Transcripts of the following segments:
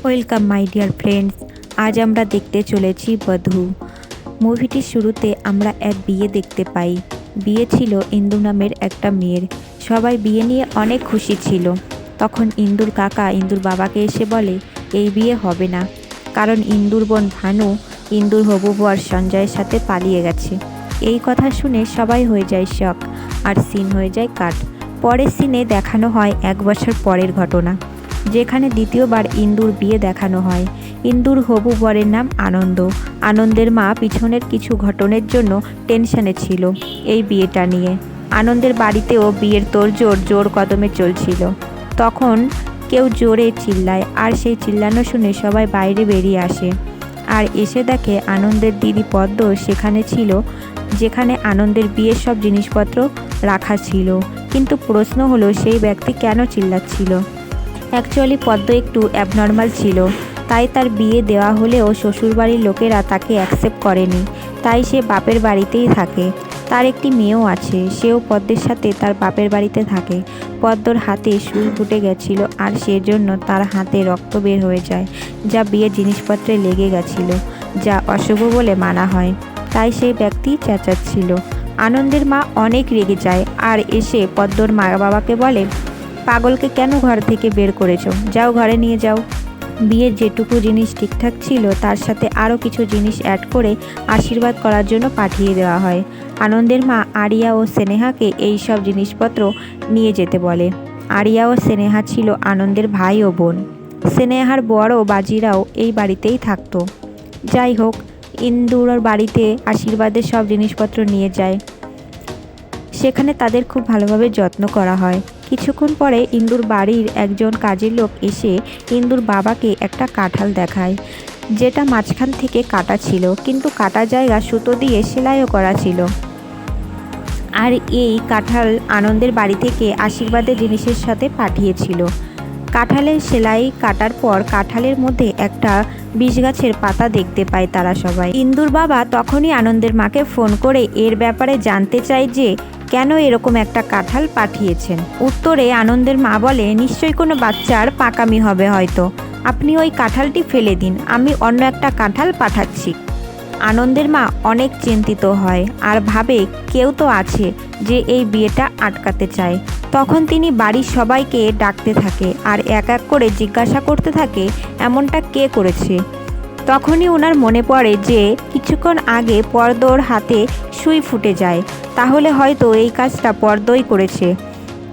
Welcome my dear friends. আজ আমরা দেখতে চলেছি বধূ। মুভিটির শুরুতে আমরা এক বিয়ে দেখতে পাই। বিয়ে ছিল ইন্দু নামের একটা মেয়ের। সবাই বিয়ে নিয়ে অনেক খুশি ছিল। তখন ইন্দুর কাকা ইন্দুর বাবাকে এসে বলে এই বিয়ে হবে না, কারণ ইন্দুর বোন ভানু ইন্দুর হবু বর সঞ্জয়ের সাথে পালিয়ে গেছে। এই কথা শুনে সবাই হয়ে যায় শক, আর সিন হয়ে যায় কাট। পরের সিনে দেখানো হয় 1 বছর পরের ঘটনা, যেখানে দ্বিতীয়বার ইন্দুর বিয়ে দেখানো হয়। ইন্দুর হবু বরের নাম আনন্দ। আনন্দের মা পিছনের কিছু ঘটনার জন্য টেনশনে ছিল এই বিয়েটা নিয়ে। আনন্দের বাড়িতেও বিয়ের তোড়জোড় জোর কদমে চলছিল। তখন কেউ জোরে চিল্লায়, আর সেই চিল্লানো শুনে সবাই বাইরে বেরিয়ে আসে, আর এসে দেখে আনন্দের দিদি পদ্ম সেখানে ছিল, যেখানে আনন্দের বিয়ের সব জিনিসপত্র রাখা ছিল। কিন্তু প্রশ্ন হলো সেই ব্যক্তি কেন চিল্লাচ্ছিল। অ্যাকচুয়ালি পদ্ম একটু অ্যাবনর্মাল ছিল, তাই তার বিয়ে দেওয়া হলেও শ্বশুরবাড়ির লোকেরা তাকে অ্যাকসেপ্ট করেনি, তাই সে বাপের বাড়িতেই থাকে। তার একটি মেয়েও আছে, সেও পদ্মের সাথে তার বাপের বাড়িতে থাকে। পদ্মর হাতে সুই ফুটে গেছিল, আর সেজন্য তার হাতে রক্ত বের হয়ে যায়, যা বিয়ের জিনিসপত্রে লেগে গেছিল, যা অশুভ বলে মানা হয়। তাই সেই ব্যক্তি চেঁচাচ্ছিল। আনন্দের মা অনেক রেগে যায়, আর এসে পদ্মর মা বাবাকে বলে পাগলকে কেন ঘর থেকে বের করেছো, যাও ঘরে নিয়ে যাও। বিয়ের যেটুকু জিনিস ঠিকঠাক ছিল তার সাথে আরও কিছু জিনিস অ্যাড করে আশীর্বাদ করার জন্য পাঠিয়ে দেওয়া হয়। আনন্দের মা আরিয়া ও স্নেহাকে এই সব জিনিসপত্র নিয়ে যেতে বলে। আরিয়া ও স্নেহা ছিল আনন্দের ভাই ও বোন। স্নেহার বড় বাজিরাও এই বাড়িতেই থাকতো। যাই হোক, ইন্দুর বাড়িতে আশীর্বাদের সব জিনিসপত্র নিয়ে যায়। সেখানে তাদের খুব ভালোভাবে যত্ন করা হয়। কিছুক্ষণ পরে ইন্দুর বাড়ির একজন কাজের লোক এসে ইন্দুর বাবাকে একটা কাঁঠাল দেখায়, যেটা মাঝখান থেকে কাটা ছিল, কিন্তু কাটা জায়গা সুতো দিয়ে সেলাইও করা ছিল। আর এই কাঁঠাল আনন্দের বাড়ি থেকে আশীর্বাদের জিনিসের সাথে পাঠিয়েছিল। কাঁঠালের সেলাই কাটার পর কাঁঠালের মধ্যে একটা বিষগাছের পাতা দেখতে পায় তারা সবাই। ইন্দুর বাবা তখনই আনন্দের মাকে ফোন করে এর ব্যাপারে জানতে চায় যে কেন এরকম একটা কাঁঠাল পাঠিয়েছেন। উত্তরে আনন্দের মা বলে নিশ্চয়ই কোনো বাচ্চার পাকামি হবে হয়তো, আপনি ওই কাঁঠালটি ফেলে দিন, আমি অন্য একটা কাঁঠাল পাঠাচ্ছি। আনন্দের মা অনেক চিন্তিত হয়, আর ভাবে কেউ তো আছে যে এই বিয়েটা আটকাতে চায়। তখন তিনি বাড়ির সবাইকে ডাকতে থাকে, আর এক এক করে জিজ্ঞাসা করতে থাকে এমনটা কে করেছে। তখনই ওনার মনে পড়ে যে কিছুক্ষণ আগে পদ্মর হাতে সুই ফুটে যায়, তাহলে হয়তো এই কাজটা পদ্মই করেছে।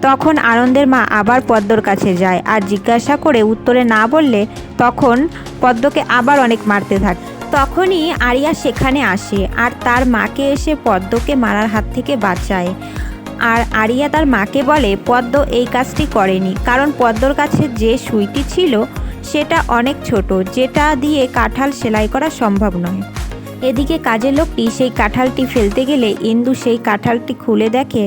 তখন আনন্দের মা আবার পদ্মর কাছে যায়, আর জিজ্ঞাসা করে উত্তরে না বললে তখন পদ্মকে আবার অনেক মারতে থাকে। তখনই আরিয়া সেখানে আসে, আর তার মাকে এসে পদ্মকে মারার হাত থেকে বাঁচায়। আর আরিয়া তার মাকে বলে পদ্ম এই কাজটি করেনি, কারণ পদ্মর কাছে যে সুইটি ছিল সেটা অনেক ছোট, যেটা দিয়ে কাঁঠাল সেলাই করা সম্ভব নয়। এদিকে কাজের লোকটি সেই কাঁঠালটি ফেলতে গেলে ইন্দু সেই কাঁঠালটি খুলে দেখে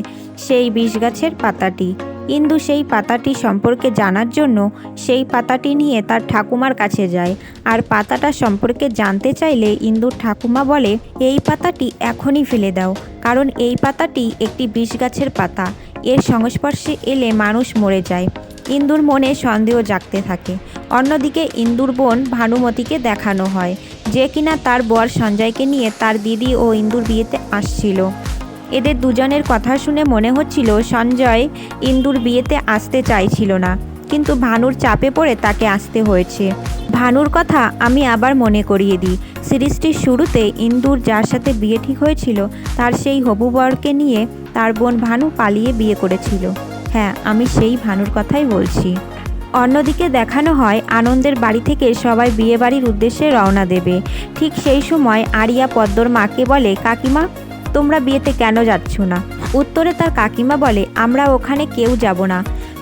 সেই বিষগাছের পাতাটি। ইন্দু সেই পাতাটি সম্পর্কে জানার জন্য সেই পাতাটি নিয়ে তার ঠাকুমার কাছে যায়, আর পাতাটা সম্পর্কে জানতে চাইলে ইন্দুর ঠাকুমা বলে এই পাতাটি এখনই ফেলে দাও, কারণ এই পাতাটি একটি বিষগাছের পাতা, এর সংস্পর্শে এলে মানুষ মরে যায়। ইন্দুর মনে সন্দেহ জাগতে থাকে। অন্যদিকে ইন্দুর বোন ভানুমতিকে দেখানো হয়, যে কিনা তার বর সঞ্জয়কে নিয়ে তার দিদি ও ইন্দুর বিয়েতে আসছিল। এদের দুজনের কথা শুনে মনে হচ্ছিল সঞ্জয় ইন্দুর বিয়েতে আসতে চাইছিল না, কিন্তু ভানুর চাপে পড়ে তাকে আসতে হয়েছে। ভানুর কথা আমি আবার মনে করিয়ে দিই, সিরিজটির শুরুতে ইন্দুর যার সাথে বিয়ে ঠিক হয়েছিল তার সেই হবু বরকে নিয়ে তার বোন ভানু পালিয়ে বিয়ে করেছিল। হ্যাঁ, আমি সেই ভানুর কথাই বলছি। অন্যদিকে দেখানো হয় আনন্দের বাড়ি থেকে সবাই বিয়ে বাড়ির উদ্দেশ্যে রওনা দেবে। ঠিক সেই সময় আরিয়া পদ্মর মাকে বলে কাকিমা, তোমরা বিয়েতে কেন যাচ্ছ না? উত্তরে তার কাকিমা বলে আমরা ওখানে কেউ যাব না,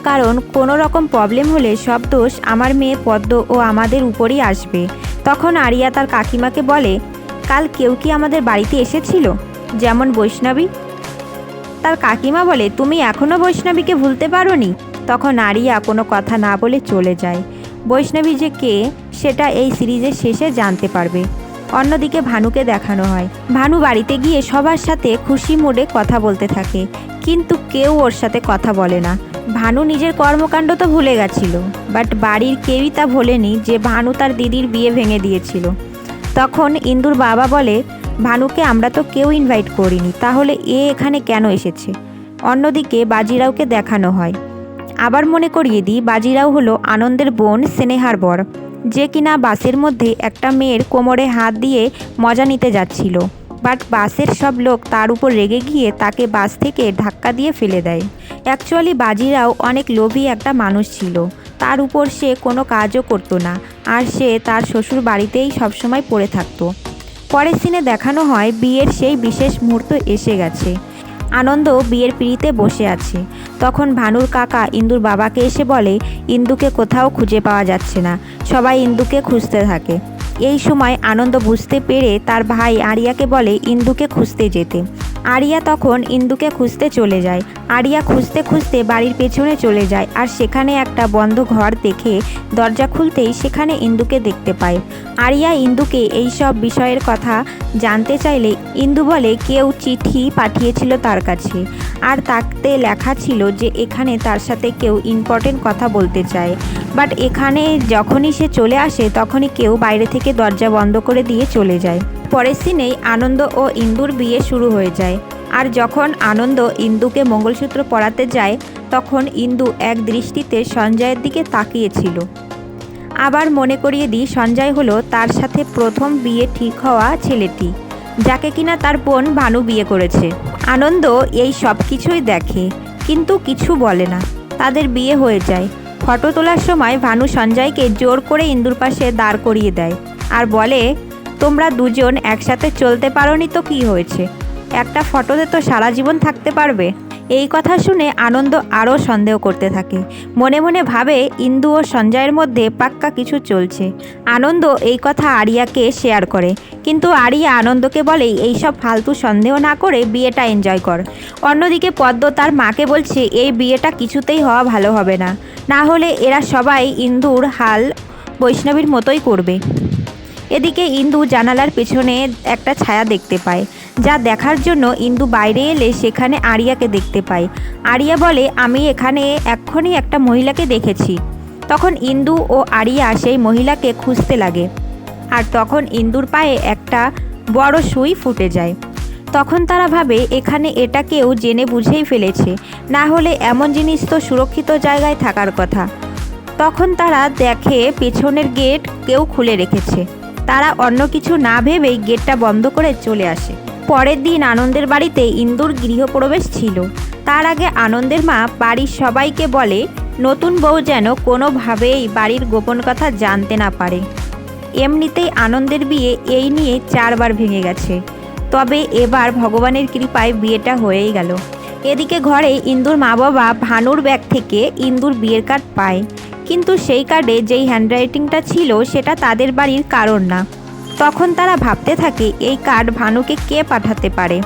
কারণ কোনো রকম প্রবলেম হলে সব দোষ আমার মেয়ে পদ্ম ও আমাদের উপরই আসবে। তখন আরিয়া তার কাকিমাকে বলে কাল কেউ কি আমাদের বাড়িতে এসেছিল, যেমন বৈষ্ণবী? তার কাকিমা বলে তুমি এখনও বৈষ্ণবীকে ভুলতে পারোনি? তখন আরিয়া কোনো কথা না বলে চলে যায়। বৈষ্ণবী যে কে সেটা এই সিরিজের শেষে জানতে পারবে। অন্যদিকে ভানুকে দেখানো হয়, ভানু বাড়িতে গিয়ে সবার সাথে খুশি মুডে কথা বলতে থাকে, কিন্তু কেউ ওর সাথে কথা বলে না। ভানু নিজের কর্মকাণ্ড তো ভুলে গেছিল, বাট বাড়ির কেউই তা ভোলেনি যে ভানু তার দিদির বিয়ে ভেঙে দিয়েছিল। তখন ইন্দুর বাবা বলে, ভানুকে আমরা তো কেউ ইনভাইট করিনি, তাহলে এখানে কেন এসেছে? অন্যদিকে বাজিরাওকে দেখানো হয়। আবার মনে করিয়ে দিই, বাজিরাও হলো আনন্দের বোন স্নেহার বর, যে কিনা বাসের মধ্যে একটা মেয়ের কোমরে হাত দিয়ে মজা নিতে যাচ্ছিল। বাট বাসের সব লোক তার উপর রেগে গিয়ে তাকে বাস থেকে ধাক্কা দিয়ে ফেলে দেয়। অ্যাকচুয়ালি বাজিরাও অনেক লোভী একটা মানুষ ছিল, তার উপর সে কোনো কাজও করতো না, আর সে তার শ্বশুর বাড়িতেই সবসময় পড়ে থাকতো। পরের সিনে দেখানো হয় বিয়ের সেই বিশেষ মুহূর্ত এসে গেছে। আনন্দ বিয়ের পিঁড়িতে বসে আছে। তখন ভানুর কাকা ইন্দুর বাবাকে এসে বলে, ইন্দুকে কোথাও খুঁজে পাওয়া যাচ্ছে না, সবাই ইন্দুকে খুঁজতে থাকে। এই সময় আনন্দ বুঝতে পেরে তার ভাই আরিয়াকে বলে ইন্দুকে খুঁজতে যেতে। আরিয়া তখন ইন্দুকে খুঁজতে চলে যায়। আরিয়া খুঁজতে খুঁজতে বাড়ির পেছনে চলে যায়, আর সেখানে একটা বন্ধ ঘর দেখে দরজা খুলতেই সেখানে ইন্দুকে দেখতে পায়। আরিয়া ইন্দুকে এই সব বিষয়ের কথা জানতে চাইলে ইন্দু বলে কেউ চিঠি পাঠিয়েছিল তার কাছে, আর তাতে লেখা ছিল যে এখানে তার সাথে কেউ ইম্পর্টেন্ট কথা বলতে চায়। বাট এখানে যখনই সে চলে আসে তখনই কেউ বাইরে থেকে দরজা বন্ধ করে দিয়ে চলে যায়। পরের সিনেই আনন্দ ও ইন্দুর বিয়ে শুরু হয়ে যায়। আর যখন আনন্দ ইন্দুকে মঙ্গলসূত্র পরাতে যায় তখন ইন্দু এক দৃষ্টিতে সঞ্জয়ের দিকে তাকিয়েছিল। আবার মনে করিয়ে দিই, সঞ্জয় হলো তার সাথে প্রথম বিয়ে ঠিক হওয়া ছেলেটি, যাকে কিনা তার বোন ভানু বিয়ে করেছে। আনন্দ এই সব কিছুই দেখে কিন্তু কিছু বলে না। তাদের বিয়ে হয়ে যায়। ফটো তোলার সময় ভানু সঞ্জয়কে জোর করে ইন্দুর পাশে দাঁড় করিয়ে দেয় আর বলে, তোমরা দুজন একসাথে চলতে পারোনি তো কী হয়েছে, একটা ফটোতে তো সারা জীবন থাকতে পারবে। এই কথা শুনে আনন্দ আরও সন্দেহ করতে থাকে। মনে মনে ভাবে ইন্দু ও সঞ্জয়ের মধ্যে পাক্কা কিছু চলছে। আনন্দ এই কথা আরিয়াকে শেয়ার করে, কিন্তু আরিয়া আনন্দকে বলে এইসব ফালতু সন্দেহ না করে বিয়েটা এনজয় কর। অন্যদিকে পদ্ম তার মাকে বলছে এই বিয়েটা কিছুতেই হওয়া ভালো হবে না, না হলে এরা সবাই ইন্দুর হাল বৈষ্ণবীর মতোই করবে। এদিকে ইন্দু জানালার পেছনে একটা ছায়া দেখতে পায়, যা দেখার জন্য ইন্দু বাইরে এলে সেখানে আরিয়াকে দেখতে পায়। আরিয়া বলে, আমি এখানে এক্ষুনি একটা মহিলাকে দেখেছি। তখন ইন্দু ও আরিয়া সেই মহিলাকে খুঁজতে লাগে, আর তখন ইন্দুর পায়ে একটা বড় সুই ফুটে যায়। তখন তারা ভাবে এখানে এটা কেউ জেনে বুঝেই ফেলেছে, না হলে এমন জিনিস তো সুরক্ষিত জায়গায় থাকার কথা। তখন তারা দেখে পেছনের গেট কেউ খুলে রেখেছে। তারা অন্য কিছু না ভেবেই গেটটা বন্ধ করে চলে আসে। পরের দিন আনন্দের বাড়িতে ইন্দুর গৃহপ্রবেশ ছিল। তার আগে আনন্দের মা বাড়ির সবাইকে বলে নতুন বউ যেন কোনোভাবেই বাড়ির গোপন কথা জানতে না পারে। এমনিতেই আনন্দের বিয়ে এই নিয়ে 4 বার ভেঙে গেছে, তবে এবার ভগবানের কৃপায় বিয়েটা হয়েই গেল। এদিকে ঘরে ইন্দুর মা বাবা ভানুর ব্যাগ থেকে ইন্দুর বিয়ের কার্ড পায়, কিন্তু সেই কার্ডে যেই হ্যান্ডরাইটিংটা ছিল সেটা তাদের বাড়ির কারণ না। তখন তারা ভাবতে থাকে এই কার্ড ভানুকে কে পাঠাতে পারে।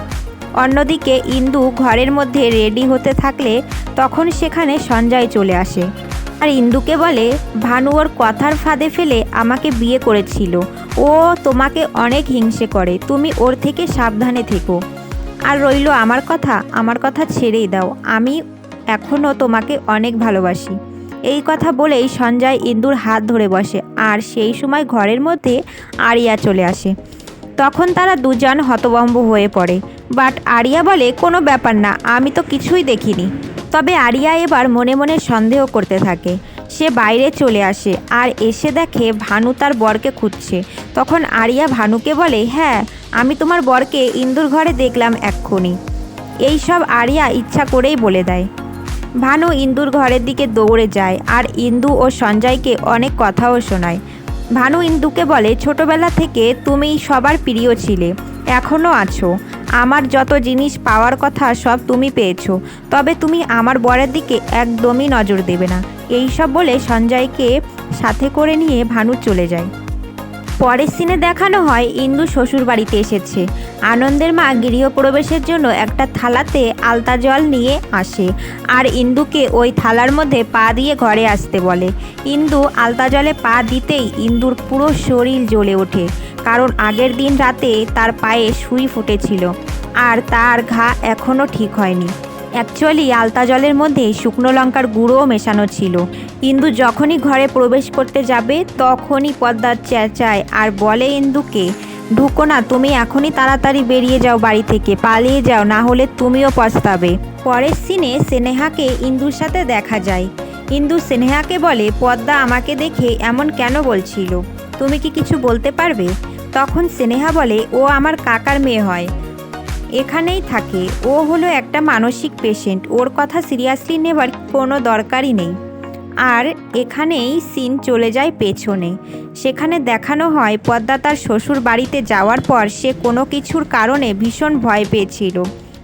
অন্যদিকে ইন্দু ঘরের মধ্যে রেডি হতে থাকলে তখন সেখানে সঞ্জয় চলে আসে, আর ইন্দুকে বলে ভানু ওর কথার ফাঁদে ফেলে আমাকে বিয়ে করেছিল, ও তোমাকে অনেক হিংসে করে, তুমি ওর থেকে সাবধানে থেকো। আর রইল আমার কথা ছেড়েই দাও, আমি এখনও তোমাকে অনেক ভালোবাসি। এই কথা বলেই সঞ্জয় ইন্দুর হাত ধরে বসে, আর সেই সময় ঘরের মধ্যে আরিয়া চলে আসে। তখন তারা দুজন হতভম্ব হয়ে পড়ে, বাট আরিয়া বলে কোনো ব্যাপার না, আমি তো কিছুই দেখিনি। তবে আরিয়া এবার মনে মনে সন্দেহ করতে থাকে। সে বাইরে চলে আসে আর এসে দেখে ভানু তার বরকে খুঁজছে। তখন আরিয়া ভানুকে বলে, হ্যাঁ আমি তোমার বরকে ইন্দুর ঘরে দেখলাম এক্ষুনি। এই সব আরিয়া ইচ্ছা করেই বলে দেয়। ভানু ইন্দুর ঘরের দিকে দৌড়ে যায় আর ইন্দু ও সঞ্জয়কে অনেক কথাও শোনায়। ভানু ইন্দুকে বলে, ছোটবেলা থেকে তুমি সবার প্রিয় ছিলে, এখনও আছো, আমার যত জিনিস পাওয়ার কথা সব তুমি পেয়েছো, তবে তুমি আমার বরের দিকে একদমই নজর দেবে না। এই সব বলে সঞ্জয়কে সাথে করে নিয়ে ভানু চলে যায়। পরের সিনে দেখানো হয় ইন্দু শ্বশুর বাড়িতে এসেছে। আনন্দের মা গৃহপ্রবেশের জন্য একটা থালাতে আলতা জল নিয়ে আসে, আর ইন্দুকে ওই থালার মধ্যে পা দিয়ে ঘরে আসতে বলে। ইন্দু আলতা জলে পা দিতেই ইন্দুর পুরো শরীর জ্বলে ওঠে, কারণ আগের দিন রাতে তার পায়ে সুই ফুটেছিল আর তার ঘা এখনও ঠিক হয়নি। অ্যাকচুয়ালি আলতা জলের মধ্যে শুকনো লঙ্কার গুঁড়োও মেশানো ছিল। ইন্দু যখনই ঘরে প্রবেশ করতে যাবে তখনই পদ্মা চেঁচায় আর বলে ইন্দুকে, ঢুকো না, তুমি এখনই তাড়াতাড়ি বেরিয়ে যাও বাড়ি থেকে, পালিয়ে যাও, না হলে তুমিও পস্তাবে। পরের সিনে স্নেহাকে ইন্দুর সাথে দেখা যায়। ইন্দু স্নেহাকে বলে, পদ্মা আমাকে দেখে এমন কেন বলছিল, তুমি কি কিছু বলতে পারবে? তখন স্নেহা বলে, ও আমার কাকার মেয়ে হয়, এখানেই থাকে, ও হলো একটা মানসিক পেশেন্ট, ওর কথা সিরিয়াসলি নেবার কোনো দরকারই নেই। আর এখানেই সিন চলে যায় পেছনে। সেখানে দেখানো হয় পদ্মা তার শ্বশুর বাড়িতে যাওয়ার পর সে কোনো কিছুর কারণে ভীষণ ভয় পেয়েছিল,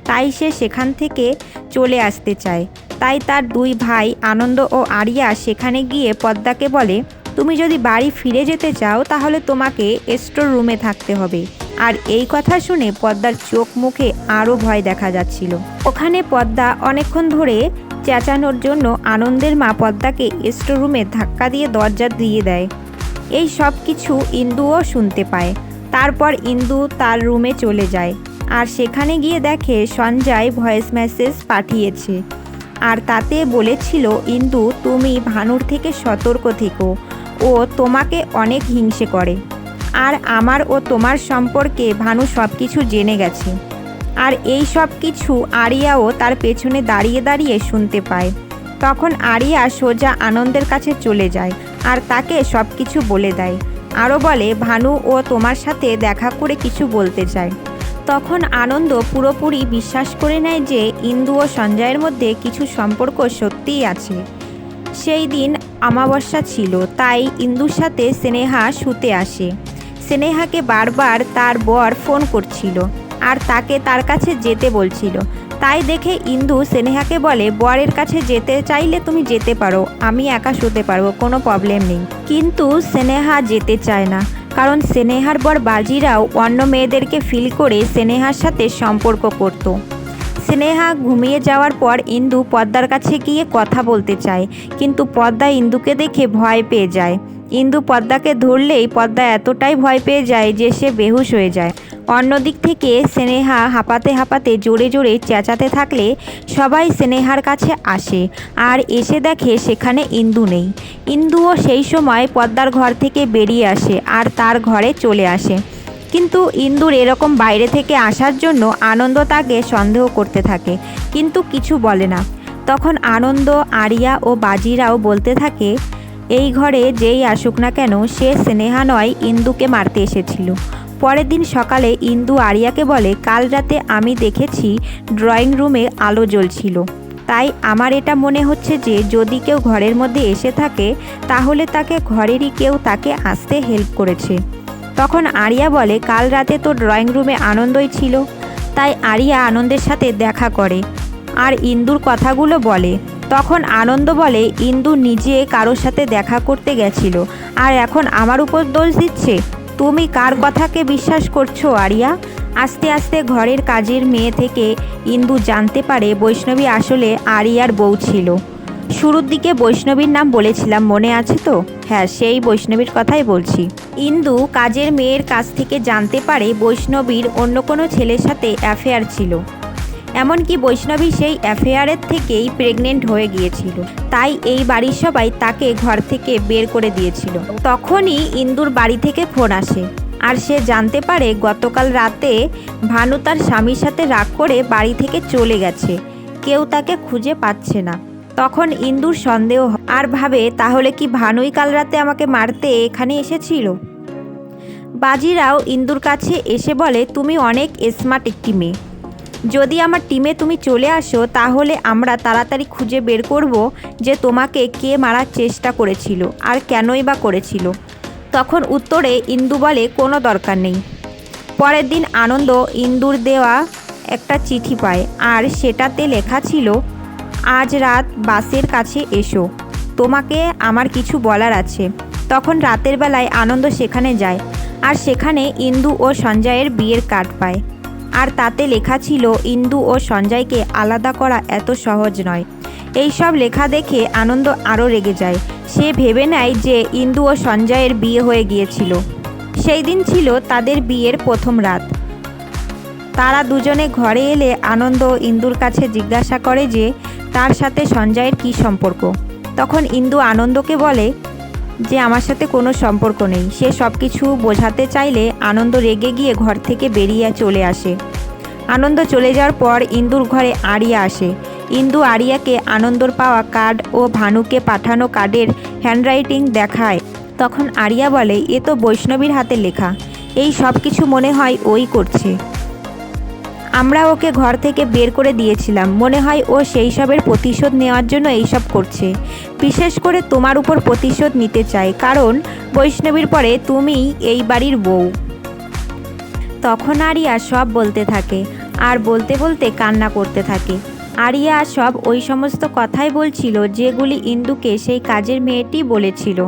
তাই সে সেখান থেকে চলে আসতে চায়। তাই তার দুই ভাই আনন্দ ও আরিয়া সেখানে গিয়ে পদ্মাকে বলে, তুমি যদি বাড়ি ফিরে যেতে চাও তাহলে তোমাকে স্টোর রুমে থাকতে হবে। আর এই কথা শুনে পদ্মার চোখ মুখে আরও ভয় দেখা যাচ্ছিল। ওখানে পদ্মা অনেকক্ষণ ধরে চেঁচানোর জন্য আনন্দের মা পদ্মাকে স্টোর রুমে ধাক্কা দিয়ে দরজা দিয়ে দেয়। এই সব কিছু ইন্দুও শুনতে পায়। তারপর ইন্দু তার রুমে চলে যায় আর সেখানে গিয়ে দেখে সঞ্জয় ভয়েস মেসেজ পাঠিয়েছে। আর তাতে বলেছিল, ইন্দু তুমি ভানুর থেকে সতর্ক থেকো, ও তোমাকে অনেক হিংসে করে, আর আমার ও তোমার সম্পর্কে ভানু সব কিছু জেনে গেছে। আর এই সব কিছু আরিয়াও তার পেছনে দাঁড়িয়ে দাঁড়িয়ে শুনতে পায়। তখন আরিয়া সোজা আনন্দের কাছে চলে যায় আর তাকে সব কিছু বলে দেয়। আরও বলে, ভানু ও তোমার সাথে দেখা করে কিছু বলতে চায়। তখন আনন্দ পুরোপুরি বিশ্বাস করে নেয় যে ইন্দু ও সঞ্জয়ের মধ্যে কিছু সম্পর্ক সত্যিই আছে। সেই দিন অমাবস্যা ছিল, তাই ইন্দুর সাথে স্নেহা শুতে আসে। স্নেহাকে বারবার তার বর ফোন করছিল আর তাকে তার কাছে যেতে বলছিল। তাই দেখে ইন্দু স্নেহাকে বলে, বরের কাছে যেতে চাইলে তুমি যেতে পারো, আমি একা শুতে পারবো, কোনো প্রবলেম নেই। কিন্তু স্নেহা যেতে চায় না, কারণ স্নেহার বর বাজিরাও অন্য মেয়েদেরকে ফিল করে স্নেহার সাথে সম্পর্ক করত। স্নেহা ঘুমিয়ে যাওয়ার পর ইন্দু পদ্মার কাছে গিয়ে কথা বলতে চায়, কিন্তু পদ্মা ইন্দুকে দেখে ভয় পেয়ে যায়। ইন্দু পদ্মাকে ধরলেই পদ্মা এতটাই ভয় পেয়ে যায় যে সে বেহুশ হয়ে যায়। অন্যদিক থেকে স্নেহা হাঁপাতে হাঁপাতে জোরে জোরে চেঁচাতে থাকলে সবাই স্নেহার কাছে আসে আর এসে দেখে সেখানে ইন্দু নেই। ইন্দুও সেই সময় পদ্মার ঘর থেকে বেরিয়ে আসে আর তার ঘরে চলে আসে। কিন্তু ইন্দুর এরকম বাইরে থেকে আসার জন্য আনন্দ তাকে সন্দেহ করতে থাকে, কিন্তু কিছু বলে না। তখন আনন্দ, আরিয়া ও বাজিরাও বলতে থাকে, এই ঘরে যেই আসুক না কেন সে স্নেহা নয়, ইন্দুকে মারতে এসেছিল। পরের দিন সকালে ইন্দু আরিয়াকে বলে, কাল রাতে আমি দেখেছি ড্রয়িং রুমে আলো জ্বলছিল, তাই আমার এটা মনে হচ্ছে যে যদি কেউ ঘরের মধ্যে এসে থাকে তাহলে তাকে ঘরেরই কেউ তাকে আসতে হেল্প করেছে। তখন আরিয়া বলে, কাল রাতে তো ড্রয়িং রুমে আনন্দই ছিল। তাই আরিয়া আনন্দের সাথে দেখা করে আর ইন্দুর কথাগুলো বলে। তখন আনন্দ বলে, ইন্দু নিজে কারোর সাথে দেখা করতে গেছিল আর এখন আমার উপর দোষ দিচ্ছে। তুমি কার কথাকে বিশ্বাস করছো আরিয়া? আস্তে আস্তে ঘরের কাজের মেয়ে থেকে ইন্দু জানতে পারে বৈষ্ণবী আসলে আরিয়ার বউ ছিল। শুরুর দিকে বৈষ্ণবীর নাম বলেছিলাম, মনে আছে তো? হ্যাঁ, সেই বৈষ্ণবীর কথাই বলছি। ইন্দু কাজের মেয়ের কাছ থেকে জানতে পারে বৈষ্ণবীর অন্য কোনো ছেলের সাথে অ্যাফেয়ার ছিল। এমনকি বৈষ্ণবী সেই অ্যাফেয়ারের থেকেই প্রেগনেন্ট হয়ে গিয়েছিল, তাই এই বাড়ির সবাই তাকে ঘর থেকে বের করে দিয়েছিল। তখনই ইন্দুর বাড়ি থেকে ফোন আসে আর সে জানতে পারে গতকাল রাতে ভানু তার স্বামীর সাথে রাগ করে বাড়ি থেকে চলে গেছে, কেউ তাকে খুঁজে পাচ্ছে না। তখন ইন্দুর সন্দেহ আর ভাবে, তাহলে কি ভানুই কাল রাতে আমাকে মারতে এখানে এসেছিল? বাজিরাও ইন্দুর কাছে এসে বলে, তুমি অনেক স্মার্ট একটি মেয়ে, যদি আমার টিমে তুমি চলে আসো তাহলে আমরা তাড়াতাড়ি খুঁজে বের করব যে তোমাকে কে মারার চেষ্টা করেছিল আর কেনই বা করেছিল। তখন উত্তরে ইন্দু বলে, কোনো দরকার নেই। পরের দিন আনন্দ ইন্দুর দেওয়া একটা চিঠি পায় আর সেটাতে লেখা ছিল, আজ রাত বাসের কাছে এসো, তোমাকে আমার কিছু বলার আছে। তখন রাতের বেলায় আনন্দ সেখানে যায় আর সেখানে ইন্দু ও সঞ্জয়ের বিয়ের কার্ড পায় আর তাতে লেখা ছিল, ইন্দু ও সঞ্জয়কে আলাদা করা এত সহজ নয়। এই সব লেখা দেখে আনন্দ আরও রেগে যায়। সে ভেবে নেয় যে ইন্দু ও সঞ্জয়ের বিয়ে হয়ে গিয়েছিল। সেই দিন ছিল তাদের বিয়ের প্রথম রাত। তারা দুজনে ঘরে এলে আনন্দ ইন্দুর কাছে জিজ্ঞাসা করে যে তার সাথে সঞ্জয়ের কী সম্পর্ক। তখন ইন্দু আনন্দকে বলে যে আমার সাথে কোনো সম্পর্ক নেই। সে সব কিছু বোঝাতে চাইলে আনন্দ রেগে গিয়ে ঘর থেকে বেরিয়ে চলে আসে। আনন্দ চলে যাওয়ার পর ইন্দুর ঘরে আরিয়া আসে। ইন্দু আরিয়াকে আনন্দর পাওয়া কার্ড ও ভানুকে পাঠানো কার্ডের হ্যান্ডরাইটিং দেখায়। তখন আরিয়া বলে এ তো বৈষ্ণবীর হাতে লেখা, এই সব কিছু মনে হয় ওই করছে। আমরা ওকে ঘর থেকে বের করে দিয়েছিলাম, মনে হয় ও সেই সবের প্রতিশোধ নেওয়ার জন্য এইসব করছে। বিশেষ করে তোমার উপর প্রতিশোধ নিতে চায়, কারণ বৈষ্ণবীর পরে তুমিই এই বাড়ির বউ। তখন আরিয়া সব বলতে থাকে আর বলতে বলতে কান্না করতে থাকে। আরিয়া সব ওই সমস্ত কথাই বলছিল যেগুলি ইন্দুকে সেই কাজের মেয়েটি বলেছিল।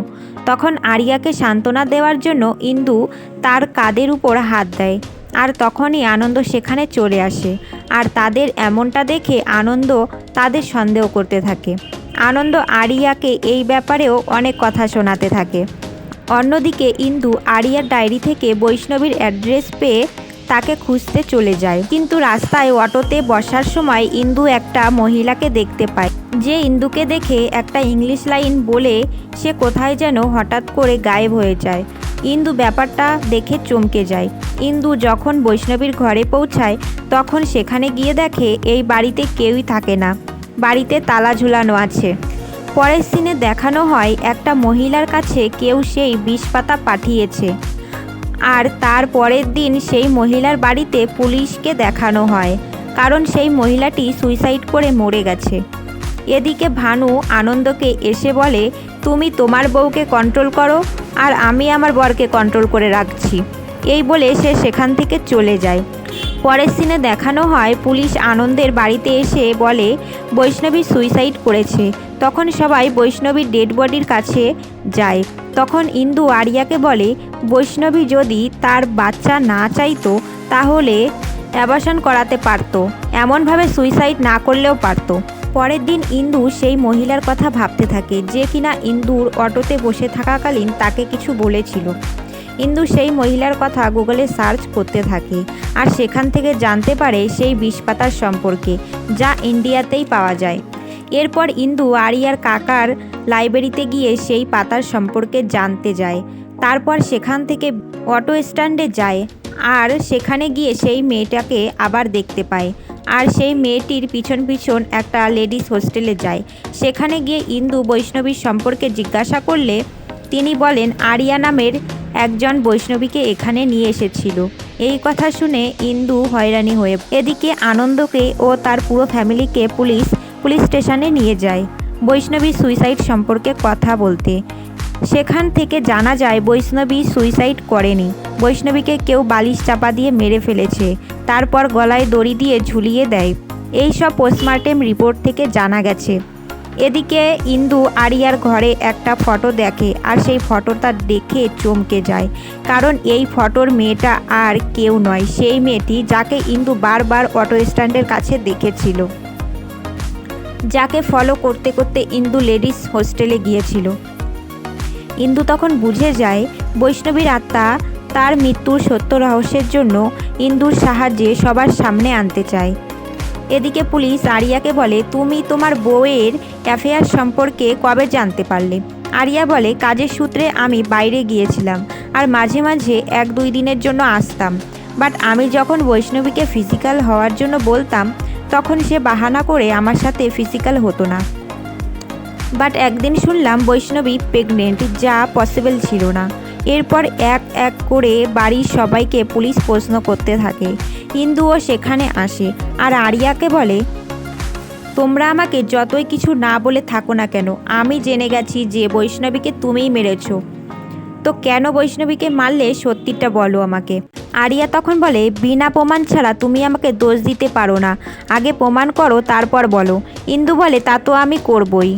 তখন আরিয়াকে সান্ত্বনা দেওয়ার জন্য ইন্দু তার কাঁধের উপর হাত দেয়, আর তখনই আনন্দ সেখানে চলে আসে। আর তাদের এমনটা দেখে আনন্দ তাদের সন্দেহ করতে থাকে। আনন্দ আরিয়াকে এই ব্যাপারেও অনেক কথা শোনাতে থাকে। অন্যদিকে ইন্দু আরিয়ার ডায়েরি থেকে বৈষ্ণবীর অ্যাড্রেস পেয়ে তাকে খুঁজতে চলে যায়। কিন্তু রাস্তায় অটোতে বসার সময় ইন্দু একটা মহিলাকে দেখতে পায়, যে ইন্দুকে দেখে একটা ইংলিশ লাইন বলে সে কোথায় যেন হঠাৎ করে গায়েব হয়ে যায়। ইন্দু ব্যাপারটা দেখে চমকে যায়। ইন্দু যখন বৈষ্ণবীর ঘরে পৌঁছায় তখন সেখানে গিয়ে দেখে এই বাড়িতে কেউই থাকে না, বাড়িতে তালা ঝুলানো আছে। পরের সিনে দেখানো হয় একটা মহিলার কাছে কেউ সেই বিষপাতা পাঠিয়েছে, আর তার পরের দিন সেই মহিলার বাড়িতে পুলিশকে দেখানো হয়, কারণ সেই মহিলাটি সুইসাইড করে মরে গেছে। এদিকে ভানু আনন্দকে এসে বলে তুমি তোমার বউকে কন্ট্রোল করো আর আমি আমার বরকে কন্ট্রোল করে রাখছি। এই বলে সে সেখান থেকে চলে যায়। পরের সিনে দেখানো হয় পুলিশ আনন্দের বাড়িতে এসে বলে বৈষ্ণবী সুইসাইড করেছে। তখন সবাই বৈষ্ণবীর ডেড বডির কাছে যায়। তখন ইন্দু আরিয়াকে বলে বৈষ্ণবী যদি তার বাচ্চা না চাইতো তাহলে অ্যাবর্শন করাতে পারতো, এমনভাবে সুইসাইড না করলেও পারতো। পরের দিন ইন্দু সেই মহিলার কথা ভাবতে থাকে যে কিনা ইন্দুর অটোতে বসে থাকাকালীন তাকে কিছু বলেছিল। ইন্দু সেই মহিলার কথা গুগলে সার্চ করতে থাকে আর সেখান থেকে জানতে পারে সেই বিষপাতার সম্পর্কে, যা ইন্ডিয়াতেই পাওয়া যায়। এরপর ইন্দু আরিয়ার কাকার লাইব্রেরিতে গিয়ে সেই পাতার সম্পর্কে জানতে যায়। তারপর সেখান থেকে অটো স্ট্যান্ডে যায় আর সেখানে গিয়ে সেই মেয়েটাকে আবার দেখতে পায়। আর সেই মেয়েটির পিছন পিছন একটা লেডিস হোস্টেলে যায়। সেখানে গিয়ে ইন্দু বৈষ্ণবীর সম্পর্কে জিজ্ঞাসা করলে তিনি বলেন আরিয়া নামের একজন বৈষ্ণবীকে এখানে নিয়ে এসেছিল। এই কথা শুনে ইন্দু হয়রানি হয়ে এদিকে আনন্দকে ও তার পুরো ফ্যামিলিকে পুলিশ স্টেশনে নিয়ে যায় বৈষ্ণবীর সুইসাইড সম্পর্কে কথা বলতে। সেখান থেকে জানা যায় বৈষ্ণবী সুইসাইড করেনি, বৈষ্ণবীকে কেউ বালিশ চাপা দিয়ে মেরে ফেলেছে, তারপর গলায় দড়ি দিয়ে ঝুলিয়ে দেয়। এই সব পোস্টমর্টেম রিপোর্ট থেকে জানা গেছে। এদিকে ইন্দু আরিয়ার ঘরে একটা ফটো দেখে আর সেই ফটোটা দেখে চমকে যায়, কারণ এই ফটোর মেয়েটা আর কেউ নয়, সেই মেয়েটি যাকে ইন্দু বারবার অটো স্ট্যান্ডের কাছে দেখেছিল, যাকে ফলো করতে করতে ইন্দু লেডিস হোস্টেলে গিয়েছিল। ইন্দু তখন বুঝে যায় বৈষ্ণবীর আত্মা তার মৃত্যুর সত্য রহস্যের জন্য ইন্দুর সাহায্যে সবার সামনে আনতে চায়। এদিকে পুলিশ আরিয়াকে বলে তুমি তোমার বউয়ের অ্যাফেয়ার সম্পর্কে কবে জানতে পারলে? আরিয়া বলে কাজের সূত্রে আমি বাইরে গিয়েছিলাম আর মাঝে মাঝে 1-2 দিনের জন্য আসতাম, বাট আমি যখন বৈষ্ণবীকে ফিজিক্যাল হওয়ার জন্য বলতাম তখন সে বাহানা করে আমার সাথে ফিজিক্যাল হতো না। বাট একদিন শুনলাম বৈষ্ণবী প্রেগনেন্ট, যা পসিবল ছিল না। এরপর এক এক করে বাড়ির সবাইকে পুলিশ প্রশ্ন করতে থাকে। ইন্দুও সেখানে আসে আর আরিয়াকে বলে তোমরা আমাকে যতই কিছু না বলে থাকো না কেন, আমি জেনে গেছি যে বৈষ্ণবীকে তুমিই মেরেছ। তো কেন বৈষ্ণবীকে মারলে সত্যিটা বলো আমাকে। আরিয়া তখন বলে বিনা প্রমাণ ছাড়া তুমি আমাকে দোষ দিতে পারো না, আগে প্রমাণ করো তারপর বলো। ইন্দু বলে তা তো আমি করবই,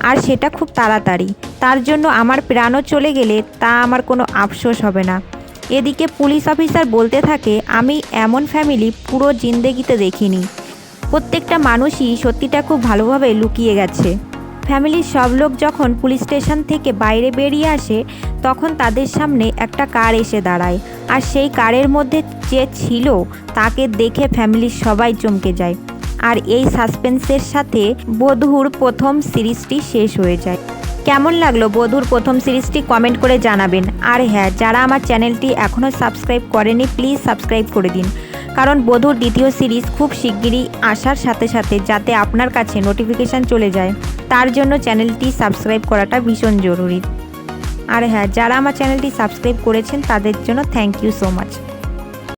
আর সেটা খুব তাড়াতাড়ি, তার জন্য আমার প্রাণও চলে গেলে তা আমার কোনো আফসোস হবে না। এদিকে পুলিশ অফিসার বলতে থাকে আমি এমন ফ্যামিলি পুরো জিন্দেগিতে দেখিনি, প্রত্যেকটা মানুষই সত্যিটা খুব ভালোভাবে লুকিয়ে গেছে। ফ্যামিলির সব লোক যখন পুলিশ স্টেশন থেকে বাইরে বেরিয়ে আসে তখন তাদের সামনে একটা কার এসে দাঁড়ায়, আর সেই কারের মধ্যে যে ছিল তাকে দেখে ফ্যামিলির সবাই চমকে যায়। আর এই সাসপেন্সের সাথে বধূর প্রথম সিরিজটি শেষ হয়ে যায়। কেমন লাগলো বধূর প্রথম সিরিজটি কমেন্ট করে জানাবেন। আর হ্যাঁ, যারা আমার চ্যানেলটি এখনও সাবস্ক্রাইব করেনি প্লিজ সাবস্ক্রাইব করে দিন, কারণ বধূর দ্বিতীয় সিরিজ খুব শিগগিরই আসার সাথে সাথে যাতে আপনার কাছে নোটিফিকেশান চলে যায় তার জন্য চ্যানেলটি সাবস্ক্রাইব করাটা ভীষণ জরুরি। আর হ্যাঁ, যারা আমার চ্যানেলটি সাবস্ক্রাইব করেছেন তাদের জন্য থ্যাংক ইউ সো মাচ।